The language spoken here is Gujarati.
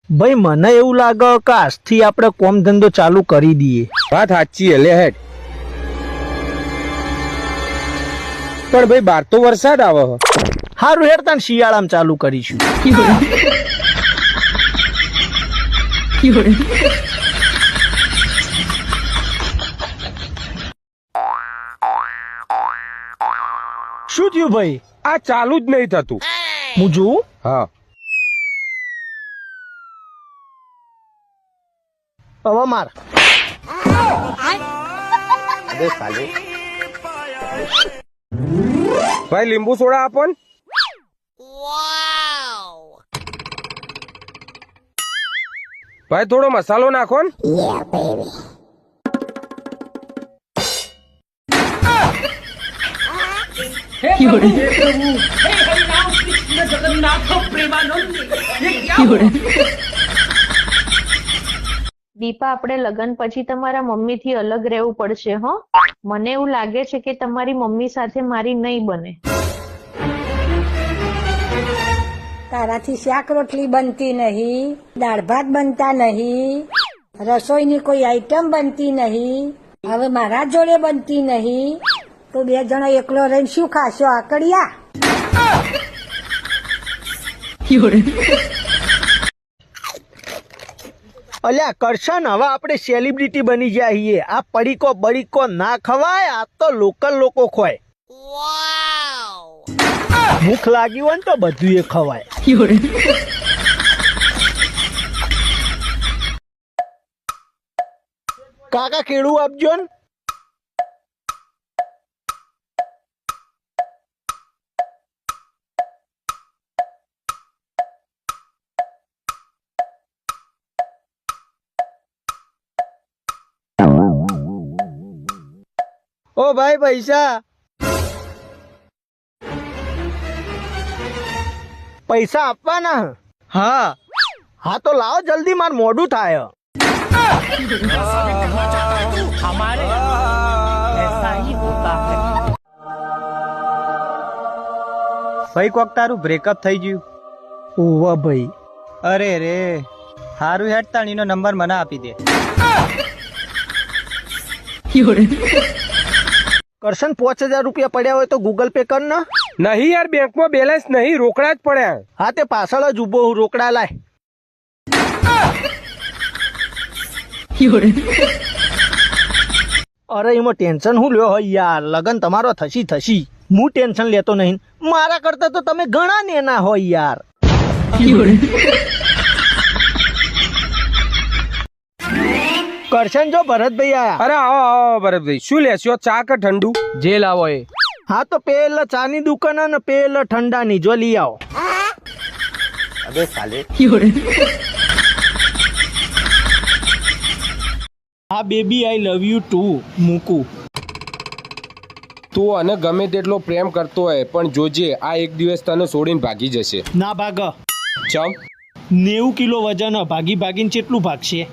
ભાઈ મને એવું લાગે કે આજથી આપણે કોમ ધંધો ચાલુ કરી દઈએ. વાત સાચી લે હેડ. પણ ભાઈ બહાર તો વરસાદ આવે. હારું હેડ તાન શિયાળામાં ચાલુ કરીશું. શું થયું ભાઈ? આ ચાલુ જ નહીં થતું. હું જોઉં. હા હવે માર. ભાઈ લીંબુ સોડા આપો ને. ભાઈ થોડો મસાલો નાખો ને. દીપા, આપણે લગ્ન પછી તમારા મમ્મી થી અલગ રહેવું પડશે હો. મને એવું લાગે છે કે તમારી મમ્મી સાથે મારી નહીં બને. તારાથી શાક રોટલી બનતી નહીં, દાળ ભાત બનતા નહીં, રસોઈની કોઈ આઈટમ બનતી નહીં, હવે મારા જોડે બનતી નહીં, તો બે જણા એકલો રહીને શું ખાશો આકડિયા? અલ્યા કરશન, હવે આપણે સેલિબ્રિટી બની ગયા છીએ. આ પડીકો બડીકો ના ખવાય, આ તો લોકલ લોકો ખવાય. ભૂખ લાગી હોય ને તો બધું એ ખવાય. કાકા કેળું આપજો ને. ઓ ભાઈ પૈસા. પૈસા આપવાના? હા. હા તો લાવો જલ્દી, માર મોડું થાય. ભાઈ કોક તારું બ્રેકઅપ થઈ ગયું. ઓવા ભાઈ. અરે રે, હારું હેડ તાણીનો નંબર મને આપી દે. કરશન 5000 રૂપિયા પડ્યા હોય તો ગૂગલ પે કર ને. નહીં યાર, બેંકમાં બેલેન્સ નહીં, રોકડા જ પડ્યા. હા તે પાછળ જ ઉભો હું, રોકડા લાય. અરે એમાં ટેન્શન શું લ્યો હોય યાર, લગન તમારો થશી. હું ટેન્શન લેતો નહીં, મારા કરતા તો તમે ઘણા નેના હોય યાર. કરશન જો ભરતભાઈ આયા. અરે આવો આવો ભરતભાઈ, શું લેશો, ચા કે ઠંડુ? જે લાવો એ. હા તો પેલા ચાની દુકાન અને પેલા ઠંડાની જો લઈ આવો. હા baby, I love you too. મૂકું. તું અને ગમે તેટલો પ્રેમ કરતો હોય પણ જોજે, આ એક દિવસ તને છોડીને ભાગી જશે. ના ભાગ. ચમ? 90 કિલો વજન, ભાગીને કેટલું ભાગશે?